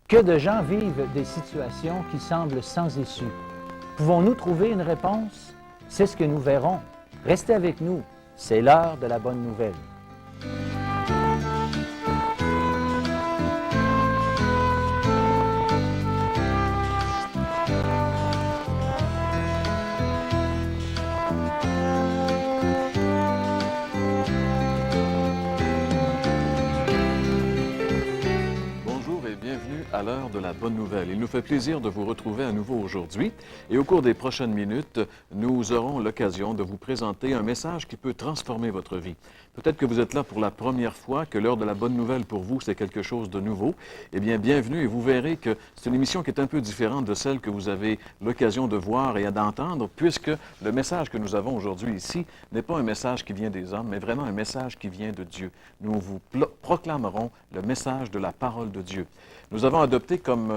Que de gens vivent des situations qui semblent sans issue. Pouvons-nous trouver une réponse? C'est ce que nous verrons. Restez avec nous, c'est l'heure de la bonne nouvelle. À l'heure de la bonne nouvelle. Il nous fait plaisir de vous retrouver à nouveau aujourd'hui et au cours des prochaines minutes, nous aurons l'occasion de vous présenter un message qui peut transformer votre vie. Peut-être que vous êtes là pour la première fois, que l'heure de la bonne nouvelle pour vous, c'est quelque chose de nouveau. Eh bien, bienvenue et vous verrez que c'est une émission qui est un peu différente de celle que vous avez l'occasion de voir et d'entendre, puisque le message que nous avons aujourd'hui ici n'est pas un message qui vient des hommes, mais vraiment un message qui vient de Dieu. Nous vous proclamerons le message de la parole de Dieu. Nous avons adopté comme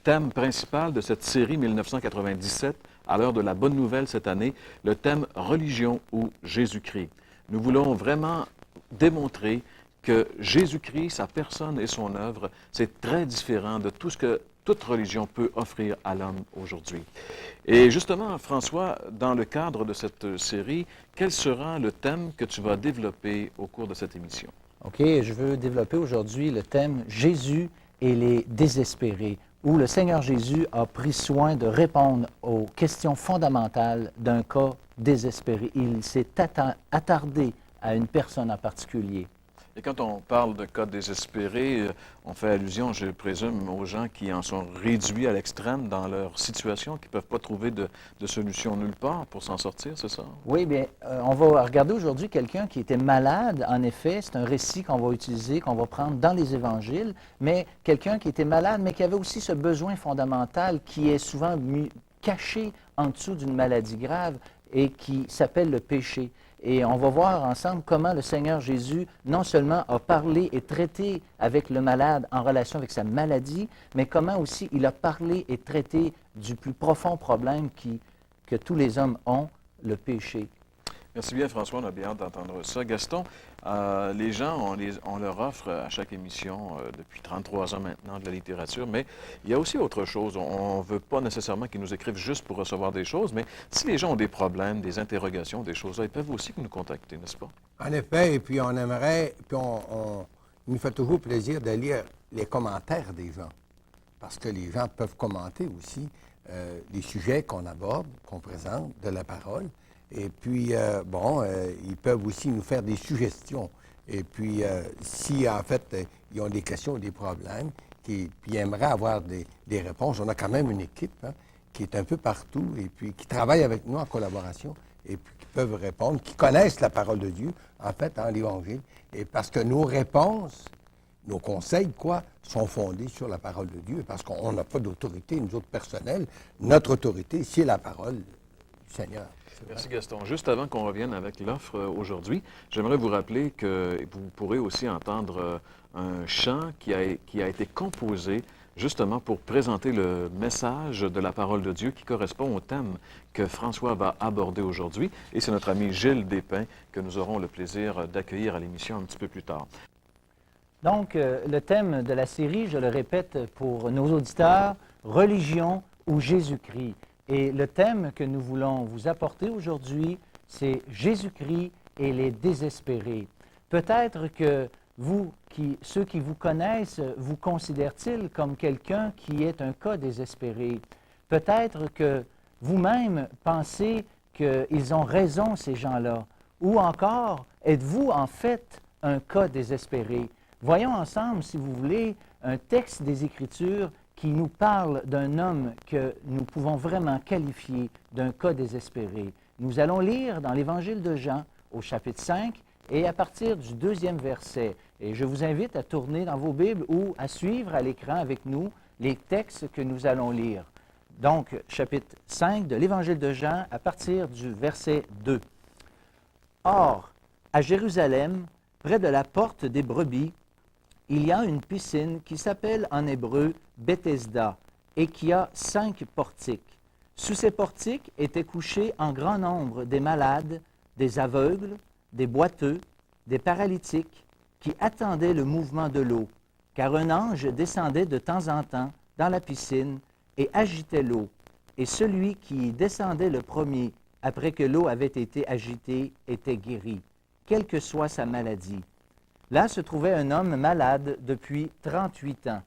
thème principal de cette série 1997, à l'heure de la bonne nouvelle cette année, le thème « Religion ou Jésus-Christ ». Nous voulons vraiment démontrer que Jésus-Christ, sa personne et son œuvre, c'est très différent de tout ce que toute religion peut offrir à l'homme aujourd'hui. Et justement, François, dans le cadre de cette série, quel sera le thème que tu vas développer au cours de cette émission? OK, je veux développer aujourd'hui le thème « Jésus et les désespérés », où le Seigneur Jésus a pris soin de répondre aux questions fondamentales d'un cas désespéré. Il s'est attardé à une personne en particulier. Et quand on parle de cas désespérés, on fait allusion, je présume, aux gens qui en sont réduits à l'extrême dans leur situation, qui ne peuvent pas trouver de solution nulle part pour s'en sortir, c'est ça? Oui, bien, on va regarder aujourd'hui quelqu'un qui était malade. En effet, c'est un récit qu'on va utiliser, qu'on va prendre dans les évangiles, mais quelqu'un qui était malade, mais qui avait aussi ce besoin fondamental qui est souvent caché en dessous d'une maladie grave et qui s'appelle le péché. Et on va voir ensemble comment le Seigneur Jésus non seulement a parlé et traité avec le malade en relation avec sa maladie, mais comment aussi il a parlé et traité du plus profond problème que tous les hommes ont, le péché. Merci bien, François. On a bien hâte d'entendre ça. Gaston, les gens, on leur offre à chaque émission, depuis 33 ans maintenant, de la littérature, mais il y a aussi autre chose. On ne veut pas nécessairement qu'ils nous écrivent juste pour recevoir des choses, mais si les gens ont des problèmes, des interrogations, des choses-là, ils peuvent aussi nous contacter, n'est-ce pas? En effet, et puis on aimerait, puis il nous fait toujours plaisir de lire les commentaires des gens, parce que les gens peuvent commenter aussi les sujets qu'on aborde, qu'on présente, de la parole. Et puis, ils peuvent aussi nous faire des suggestions. Et puis, si, en fait, ils ont des questions ou des problèmes, puis ils aimeraient avoir des réponses, on a quand même une équipe qui est un peu partout et puis qui travaille avec nous en collaboration et puis qui peuvent répondre, qui connaissent la parole de Dieu, en fait, dans l'Évangile. Et parce que nos réponses, nos conseils, sont fondés sur la parole de Dieu, parce qu'on n'a pas d'autorité, nous autres personnels. Notre autorité, c'est la parole du Seigneur. Merci Gaston. Juste avant qu'on revienne avec l'offre aujourd'hui, j'aimerais vous rappeler que vous pourrez aussi entendre un chant qui a été composé justement pour présenter le message de la parole de Dieu qui correspond au thème que François va aborder aujourd'hui. Et c'est notre ami Gilles Despins que nous aurons le plaisir d'accueillir à l'émission un petit peu plus tard. Donc, le thème de la série, je le répète pour nos auditeurs, « Religion ou Jésus-Christ ». Et le thème que nous voulons vous apporter aujourd'hui, c'est Jésus-Christ et les désespérés. Peut-être que ceux qui vous connaissent, vous considèrent-ils comme quelqu'un qui est un cas désespéré? Peut-être que vous-même pensez qu'ils ont raison, ces gens-là. Ou encore, êtes-vous en fait un cas désespéré? Voyons ensemble, si vous voulez, un texte des Écritures qui nous parle d'un homme que nous pouvons vraiment qualifier d'un cas désespéré. Nous allons lire dans l'Évangile de Jean, au chapitre 5, et à partir du 2e verset. Et je vous invite à tourner dans vos Bibles ou à suivre à l'écran avec nous les textes que nous allons lire. Donc, chapitre 5 de l'Évangile de Jean, à partir du verset 2. « Or, à Jérusalem, près de la porte des brebis, il y a une piscine qui s'appelle en hébreu Bethesda et qui a 5 portiques. Sous ces portiques étaient couchés en grand nombre des malades, des aveugles, des boiteux, des paralytiques qui attendaient le mouvement de l'eau. car un ange descendait de temps en temps dans la piscine et agitait l'eau, et celui qui y descendait le premier, après que l'eau avait été agitée, était guéri, quelle que soit sa maladie. Là se trouvait un homme malade depuis 38 ans.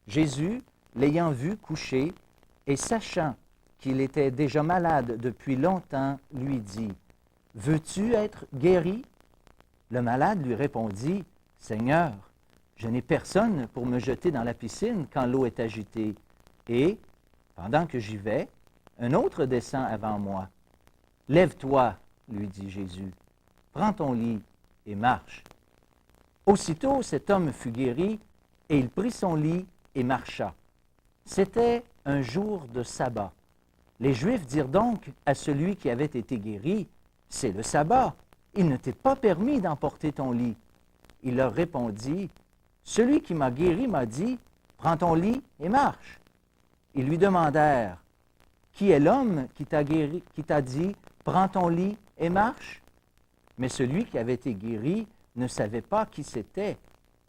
Jésus, l'ayant vu couché, et sachant qu'il était déjà malade depuis longtemps, lui dit, « Veux-tu être guéri? » Le malade lui répondit, « Seigneur, je n'ai personne pour me jeter dans la piscine quand l'eau est agitée. Et, pendant que j'y vais, un autre descend avant moi. Lève-toi, lui dit Jésus, prends ton lit et marche. Aussitôt cet homme fut guéri, et il prit son lit et marcha. C'était un jour de sabbat. Les Juifs dirent donc à celui qui avait été guéri, « C'est le sabbat, il ne t'est pas permis d'emporter ton lit. » Il leur répondit, « Celui qui m'a guéri m'a dit, prends ton lit et marche. » Ils lui demandèrent, « Qui est l'homme qui t'a guéri, qui t'a dit, prends ton lit et marche? » Mais celui qui avait été guéri ne savait pas qui c'était,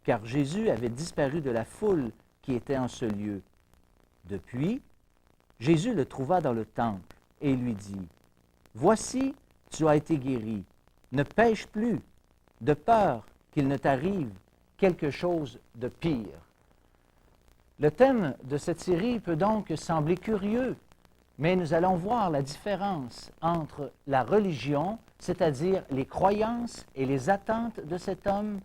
car Jésus avait disparu de la foule qui était en ce lieu. Depuis, Jésus le trouva dans le temple et lui dit, « Voici, tu as été guéri, ne pêche plus, de peur qu'il ne t'arrive quelque chose de pire. » Le thème de cette série peut donc sembler curieux, mais nous allons voir la différence entre la religion, c'est-à-dire les croyances et les attentes de cet homme,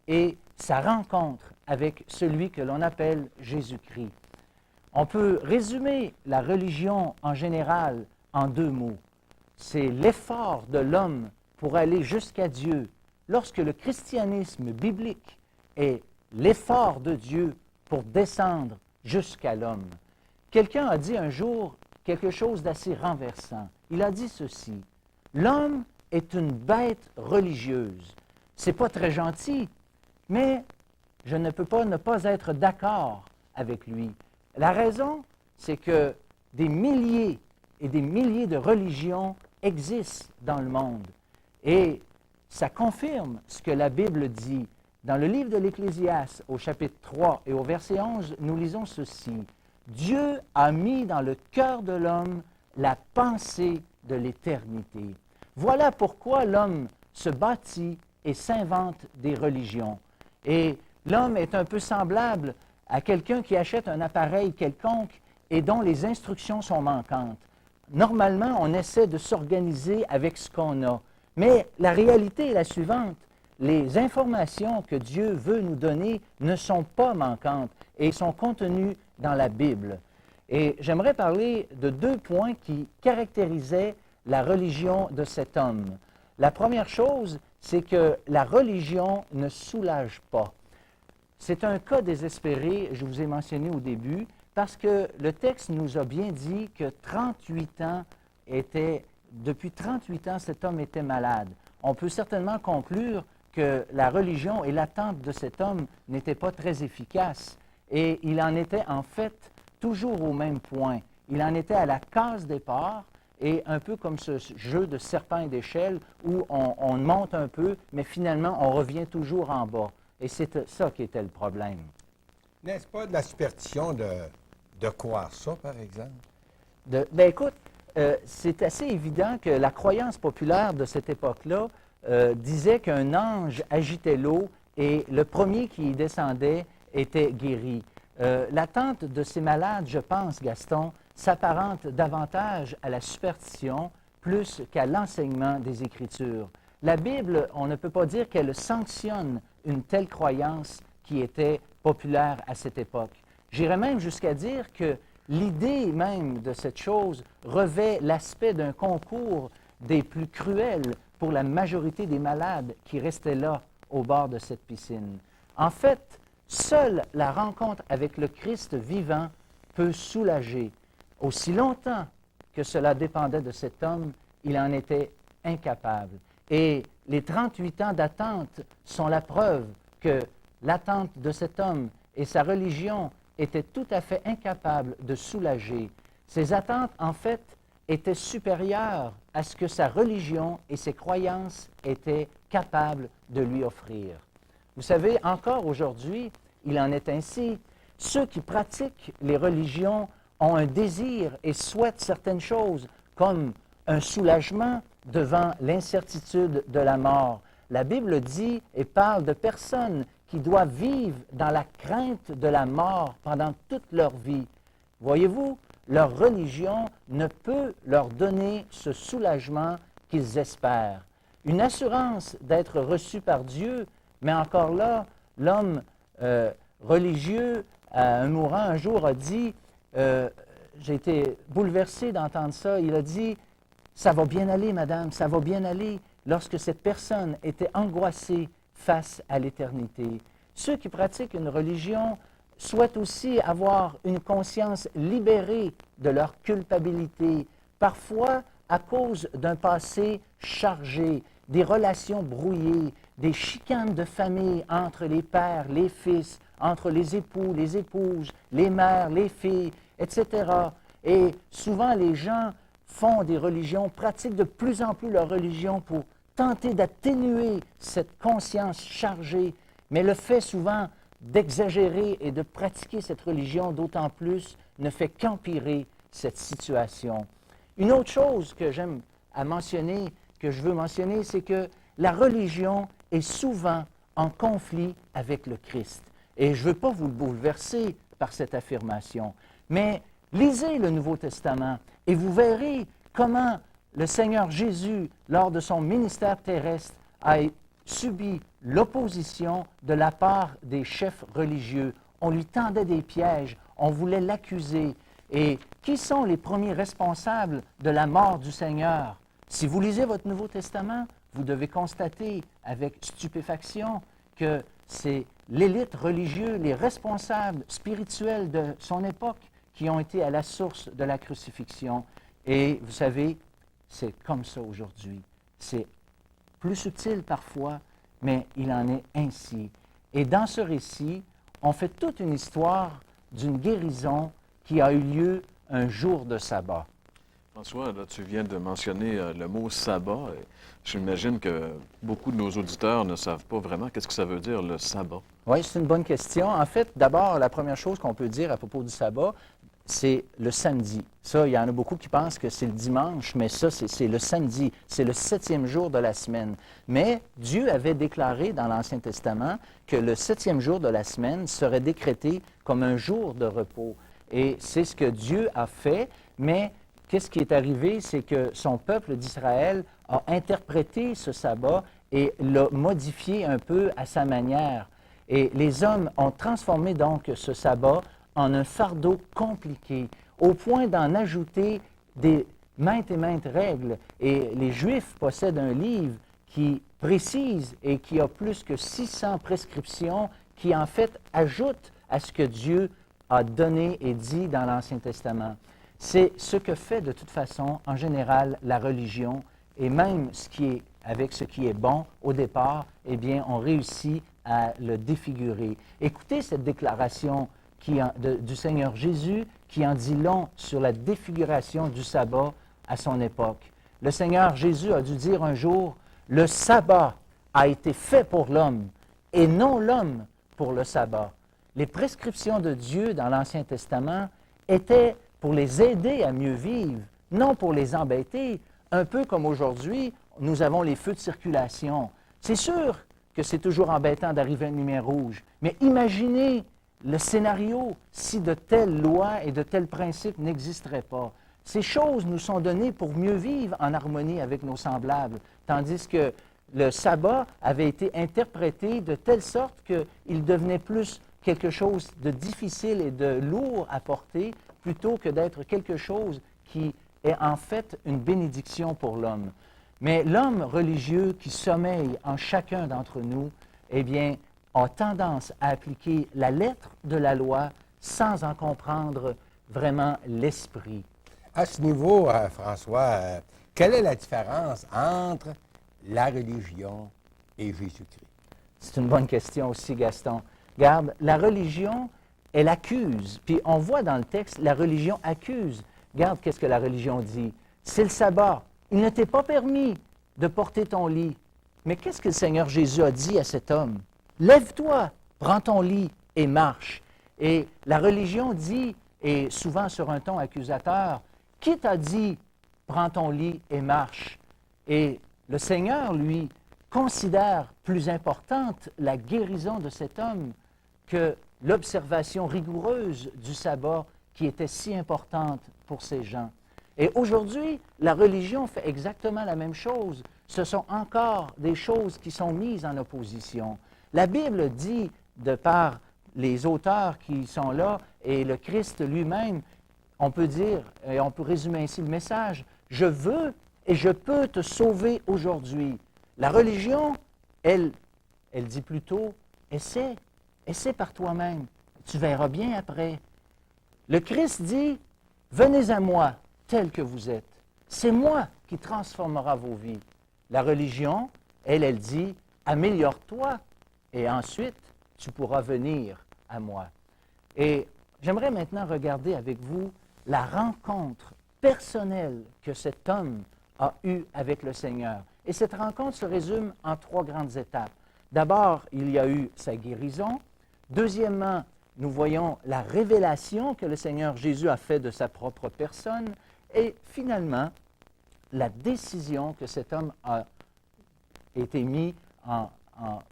et sa rencontre avec celui que l'on appelle Jésus-Christ. On peut résumer la religion en général en deux mots. C'est l'effort de l'homme pour aller jusqu'à Dieu, lorsque le christianisme biblique est l'effort de Dieu pour descendre jusqu'à l'homme. Quelqu'un a dit un jour quelque chose d'assez renversant. Il a dit ceci, « L'homme est une bête religieuse. C'est pas très gentil, mais je ne peux pas ne pas être d'accord avec lui. La raison, c'est que des milliers et des milliers de religions existent dans le monde. Et ça confirme ce que la Bible dit. Dans le livre de l'Ecclésiaste, au chapitre 3 et au verset 11, nous lisons ceci. « Dieu a mis dans le cœur de l'homme la pensée de l'éternité. » Voilà pourquoi l'homme se bâtit et s'invente des religions. Et l'homme est un peu semblable à quelqu'un qui achète un appareil quelconque et dont les instructions sont manquantes. Normalement, on essaie de s'organiser avec ce qu'on a. Mais la réalité est la suivante. Les informations que Dieu veut nous donner ne sont pas manquantes et sont contenues dans la Bible. Et j'aimerais parler de deux points qui caractérisaient la religion de cet homme. La première chose, c'est que la religion ne soulage pas. C'est un cas désespéré, je vous ai mentionné au début, parce que le texte nous a bien dit que depuis 38 ans, cet homme était malade. On peut certainement conclure que la religion et l'attente de cet homme n'étaient pas très efficaces. Et il en était en fait toujours au même point. Il en était à la case départ, et un peu comme ce jeu de serpent et d'échelle où on monte un peu, mais finalement on revient toujours en bas. Et c'est ça qui était le problème. N'est-ce pas de la superstition de croire ça, par exemple? Écoute, c'est assez évident que la croyance populaire de cette époque-là disait qu'un ange agitait l'eau et le premier qui y descendait était guéri. L'attente de ces malades, je pense, Gaston, s'apparente davantage à la superstition plus qu'à l'enseignement des Écritures. La Bible, on ne peut pas dire qu'elle sanctionne une telle croyance qui était populaire à cette époque. J'irais même jusqu'à dire que l'idée même de cette chose revêt l'aspect d'un concours des plus cruels pour la majorité des malades qui restaient là au bord de cette piscine. En fait, seule la rencontre avec le Christ vivant peut soulager. Aussi longtemps que cela dépendait de cet homme, il en était incapable. Et les 38 ans d'attente sont la preuve que l'attente de cet homme et sa religion étaient tout à fait incapables de soulager. Ces attentes, en fait, étaient supérieures à ce que sa religion et ses croyances étaient capables de lui offrir. Vous savez, encore aujourd'hui, il en est ainsi. Ceux qui pratiquent les religions ont un désir et souhaitent certaines choses, comme un soulagement devant l'incertitude de la mort. La Bible dit et parle de personnes qui doivent vivre dans la crainte de la mort pendant toute leur vie. Voyez-vous, leur religion ne peut leur donner ce soulagement qu'ils espèrent. Une assurance d'être reçu par Dieu, mais encore là, l'homme religieux, un mourant, un jour a dit, j'ai été bouleversé d'entendre ça, il a dit, « Ça va bien aller, madame, ça va bien aller », lorsque cette personne était angoissée face à l'éternité. Ceux qui pratiquent une religion souhaitent aussi avoir une conscience libérée de leur culpabilité, parfois à cause d'un passé chargé, des relations brouillées, des chicanes de famille entre les pères, les fils, entre les époux, les épouses, les mères, les filles, etc. Et souvent, les gens font des religions, pratiquent de plus en plus leur religion pour tenter d'atténuer cette conscience chargée, mais le fait souvent d'exagérer et de pratiquer cette religion d'autant plus ne fait qu'empirer cette situation. Une autre chose que j'aime à mentionner, que je veux mentionner, c'est que la religion est souvent en conflit avec le Christ. Et je ne veux pas vous le bouleverser par cette affirmation, mais lisez le Nouveau Testament et vous verrez comment le Seigneur Jésus, lors de son ministère terrestre, a subi l'opposition de la part des chefs religieux. On lui tendait des pièges, on voulait l'accuser. Et qui sont les premiers responsables de la mort du Seigneur? Si vous lisez votre Nouveau Testament, vous devez constater avec stupéfaction que c'est l'élite religieuse, les responsables spirituels de son époque qui ont été à la source de la crucifixion. Et vous savez, c'est comme ça aujourd'hui. C'est plus subtil parfois, mais il en est ainsi. Et dans ce récit, on fait toute une histoire d'une guérison qui a eu lieu un jour de sabbat. François, là, tu viens de mentionner le mot sabbat. J'imagine que beaucoup de nos auditeurs ne savent pas vraiment qu'est-ce que ça veut dire, le sabbat. Oui, c'est une bonne question. En fait, d'abord, la première chose qu'on peut dire à propos du sabbat, c'est le samedi. Ça, il y en a beaucoup qui pensent que c'est le dimanche, mais ça, c'est le samedi. C'est le 7e jour de la semaine. Mais Dieu avait déclaré dans l'Ancien Testament que le 7e jour de la semaine serait décrété comme un jour de repos. Et c'est ce que Dieu a fait, mais qu'est-ce qui est arrivé? C'est que son peuple d'Israël a interprété ce sabbat et l'a modifié un peu à sa manière. Et les hommes ont transformé donc ce sabbat en un fardeau compliqué, au point d'en ajouter des maintes et maintes règles. Et les Juifs possèdent un livre qui précise et qui a plus que 600 prescriptions qui, en fait, ajoutent à ce que Dieu a donné et dit dans l'Ancien Testament. C'est ce que fait de toute façon, en général, la religion, et même avec ce qui est bon au départ, eh bien, on réussit à le défigurer. Écoutez cette déclaration du Seigneur Jésus qui en dit long sur la défiguration du sabbat à son époque. Le Seigneur Jésus a dû dire un jour, « Le sabbat a été fait pour l'homme, et non l'homme pour le sabbat. » Les prescriptions de Dieu dans l'Ancien Testament étaient pour les aider à mieux vivre, non pour les embêter, un peu comme aujourd'hui, nous avons les feux de circulation. C'est sûr que c'est toujours embêtant d'arriver à une lumière rouge, mais imaginez le scénario si de telles lois et de tels principes n'existeraient pas. Ces choses nous sont données pour mieux vivre en harmonie avec nos semblables, tandis que le sabbat avait été interprété de telle sorte qu'il devenait plus quelque chose de difficile et de lourd à porter, plutôt que d'être quelque chose qui est en fait une bénédiction pour l'homme. Mais l'homme religieux qui sommeille en chacun d'entre nous, eh bien, a tendance à appliquer la lettre de la loi sans en comprendre vraiment l'esprit. À ce niveau, François, quelle est la différence entre la religion et Jésus-Christ? C'est une bonne question aussi, Gaston. Regarde, la religion, elle accuse. Puis on voit dans le texte, la religion accuse. Regarde qu'est-ce que la religion dit. C'est le sabbat. Il ne t'est pas permis de porter ton lit. Mais qu'est-ce que le Seigneur Jésus a dit à cet homme? Lève-toi, prends ton lit et marche. Et la religion dit, et souvent sur un ton accusateur, « Qui t'a dit, prends ton lit et marche ?» Et le Seigneur, lui, considère plus importante la guérison de cet homme que l'observation rigoureuse du sabbat qui était si importante pour ces gens. Et aujourd'hui, la religion fait exactement la même chose. Ce sont encore des choses qui sont mises en opposition. La Bible dit, de par les auteurs qui sont là, et le Christ lui-même, on peut dire, et on peut résumer ainsi le message, « Je veux et je peux te sauver aujourd'hui. » La religion, elle dit plutôt, « Essaie par toi-même, tu verras bien après. » Le Christ dit, « Venez à moi, tel que vous êtes. C'est moi qui transformera vos vies. » La religion, elle dit, « Améliore-toi et ensuite tu pourras venir à moi. » Et j'aimerais maintenant regarder avec vous la rencontre personnelle que cet homme a eue avec le Seigneur. Et cette rencontre se résume en 3 grandes étapes. D'abord, il y a eu sa guérison. Deuxièmement, nous voyons la révélation que le Seigneur Jésus a faite de sa propre personne. Et finalement, la décision que cet homme a été mis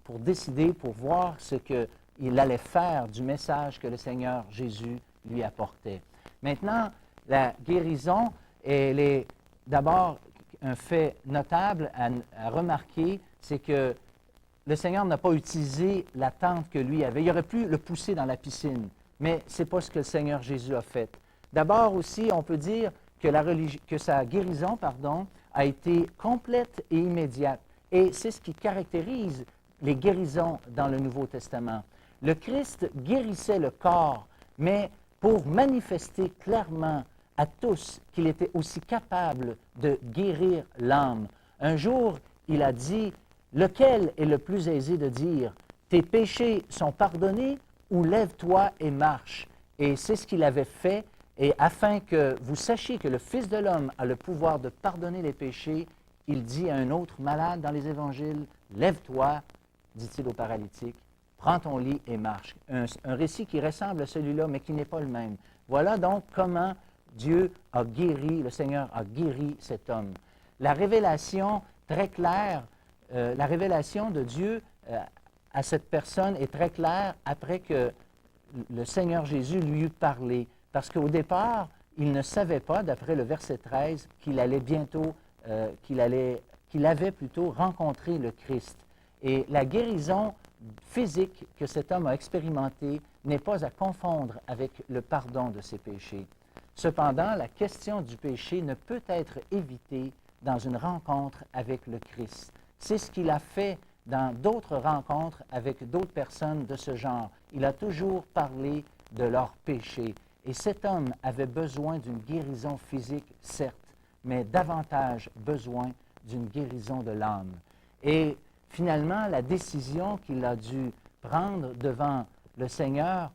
pour décider, pour voir ce qu'il allait faire du message que le Seigneur Jésus lui apportait. Maintenant, la guérison, elle est d'abord un fait notable à remarquer, c'est que le Seigneur n'a pas utilisé la tente que lui avait. Il aurait pu le pousser dans la piscine, mais ce n'est pas ce que le Seigneur Jésus a fait. D'abord aussi, on peut dire que sa guérison a été complète et immédiate. Et c'est ce qui caractérise les guérisons dans le Nouveau Testament. Le Christ guérissait le corps, mais pour manifester clairement à tous qu'il était aussi capable de guérir l'âme. Un jour, il a dit, « Lequel est le plus aisé de dire, tes péchés sont pardonnés ou lève-toi et marche. » Et c'est ce qu'il avait fait, et afin que vous sachiez que le Fils de l'homme a le pouvoir de pardonner les péchés, il dit à un autre malade dans les évangiles, « Lève-toi, dit-il au paralytique, prends ton lit et marche. » Un récit qui ressemble à celui-là, mais qui n'est pas le même. Voilà donc comment Dieu a guéri, le Seigneur a guéri cet homme. La révélation très claire, la révélation de Dieu à cette personne est très claire après que le Seigneur Jésus lui eut parlé. Parce qu'au départ, il ne savait pas, d'après le verset 13, qu'il allait bientôt, qu'il avait plutôt rencontré le Christ. Et la guérison physique que cet homme a expérimentée n'est pas à confondre avec le pardon de ses péchés. Cependant, la question du péché ne peut être évitée dans une rencontre avec le Christ. C'est ce qu'il a fait dans d'autres rencontres avec d'autres personnes de ce genre. Il a toujours parlé de leurs péchés. Et cet homme avait besoin d'une guérison physique, certes, mais davantage besoin d'une guérison de l'âme. Et finalement, la décision qu'il a dû prendre devant le Seigneur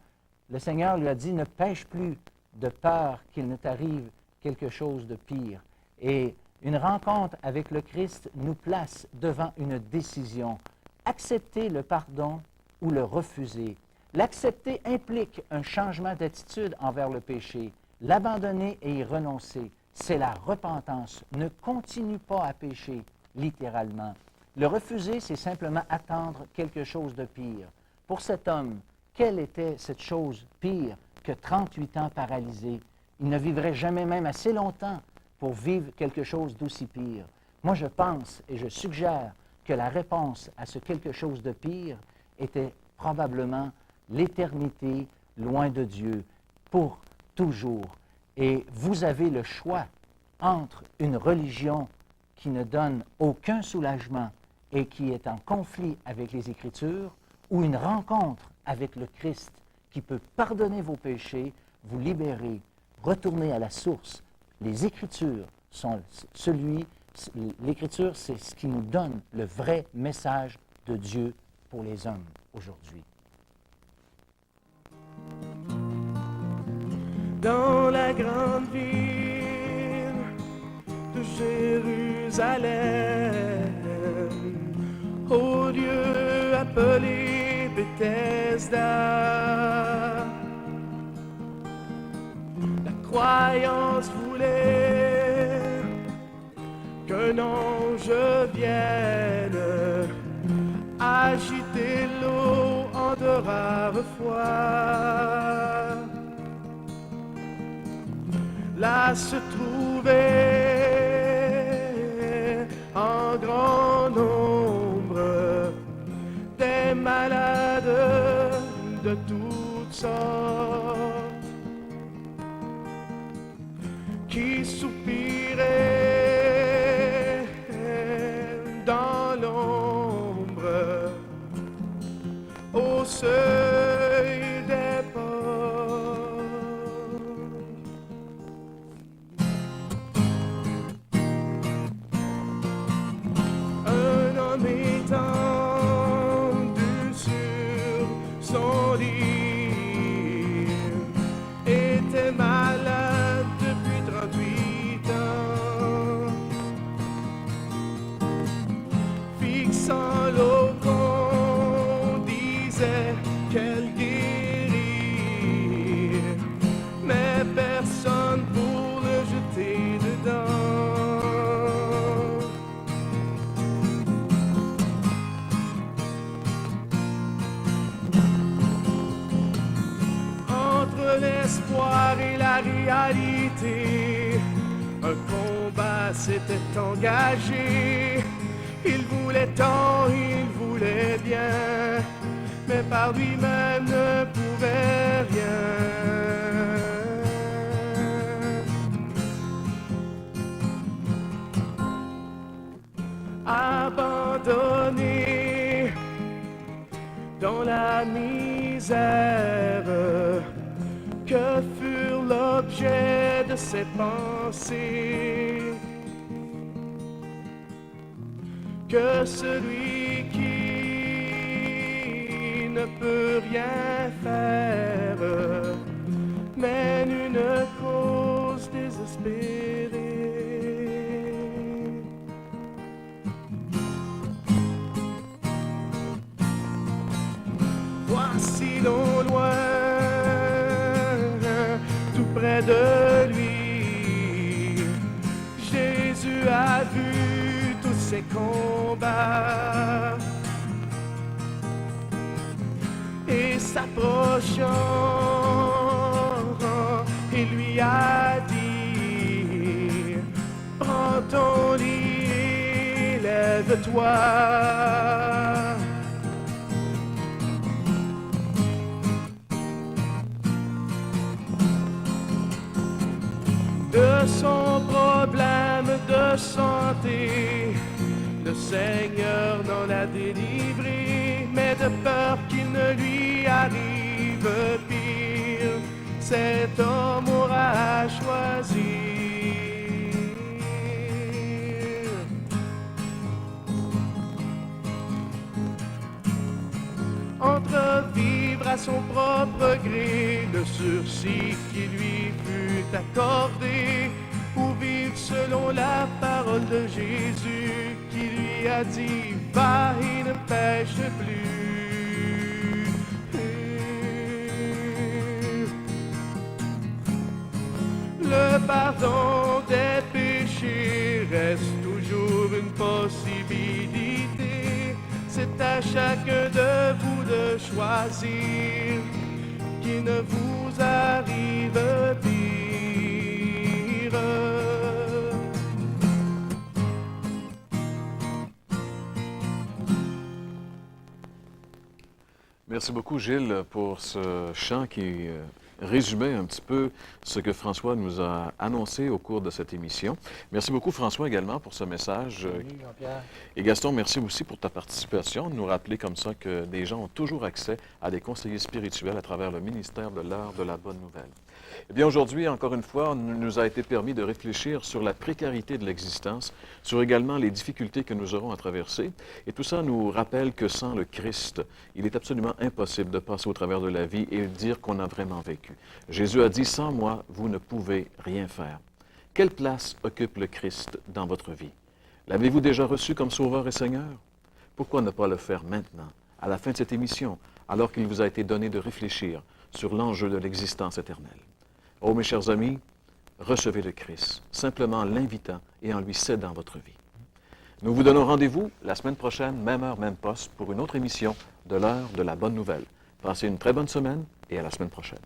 lui a dit « Ne pêche plus de peur qu'il ne t'arrive quelque chose de pire. » Et une rencontre avec le Christ nous place devant une décision. Accepter le pardon ou le refuser. L'accepter implique un changement d'attitude envers le péché. L'abandonner et y renoncer, c'est la repentance. Ne continue pas à pécher, littéralement. Le refuser, c'est simplement attendre quelque chose de pire. Pour cet homme, quelle était cette chose pire que 38 ans paralysé? Il ne vivrait jamais même assez longtemps pour vivre quelque chose d'aussi pire. Moi, je pense et je suggère que la réponse à ce quelque chose de pire était probablement l'éternité loin de Dieu, pour toujours. Et vous avez le choix entre une religion qui ne donne aucun soulagement et qui est en conflit avec les Écritures, ou une rencontre avec le Christ qui peut pardonner vos péchés, vous libérer, retourner à la source. Les Écritures sont l'Écriture, c'est ce qui nous donne le vrai message de Dieu pour les hommes aujourd'hui. Dans la grande ville de Jérusalem, au lieu appelé Bethesda. La croyance voulait qu'un ange vienne agiter l'eau en de rares fois. Là se trouvait en grand nombre des malades de toutes sortes qui soupiraient dans l'ombre au seuil des portes. Un homme étendu sur son lit était malade depuis 38 ans. Fixant l'eau qu'on disait qu'elle guérit, mais personne pour le jeter dedans. Entre l'espoir et la réalité, un combat s'était engagé. Il voulait tant, il voulait bien, mais par lui-même ne pouvait rien. Abandonné dans la misère, que furent l'objet de ses pensées. Que celui qui ne peut rien faire mène une cause désespérée. Voici au loin, tout près de lui, Jésus a vu tous ses combats et s'approchant, il lui a dit: prends ton lit et lève-toi. De son problème de santé, le Seigneur n'en a délivré, mais de peur qu'il ne lui arrive pire, cet homme aura choisi entre vivre à son propre gré, le sursis qui lui fut accordé, ou vivre selon la parole de Jésus qui lui a dit: va et ne pêche plus. Le pardon des péchés reste toujours une possibilité. C'est à chacun de vous de choisir qu'il ne vous arrive pire. Merci beaucoup, Gilles, pour ce chant qui résumait un petit peu ce que François nous a annoncé au cours de cette émission. Merci beaucoup, François, également, pour ce message. Oui, Jean-Pierre. Et Gaston, merci aussi pour ta participation, de nous rappeler comme ça que des gens ont toujours accès à des conseillers spirituels à travers le ministère de l'Heure de la Bonne Nouvelle. Eh bien, aujourd'hui, encore une fois, il nous a été permis de réfléchir sur la précarité de l'existence, sur également les difficultés que nous aurons à traverser. Et tout ça nous rappelle que sans le Christ, il est absolument impossible de passer au travers de la vie et dire qu'on a vraiment vécu. Jésus a dit: sans moi, vous ne pouvez rien faire. Quelle place occupe le Christ dans votre vie? L'avez-vous déjà reçu comme Sauveur et Seigneur? Pourquoi ne pas le faire maintenant, à la fin de cette émission, alors qu'il vous a été donné de réfléchir sur l'enjeu de l'existence éternelle. Oh, mes chers amis, recevez le Christ, simplement en l'invitant et en lui cédant votre vie. Nous vous donnons rendez-vous la semaine prochaine, même heure, même poste, pour une autre émission de l'heure de la bonne nouvelle. Passez une très bonne semaine et à la semaine prochaine.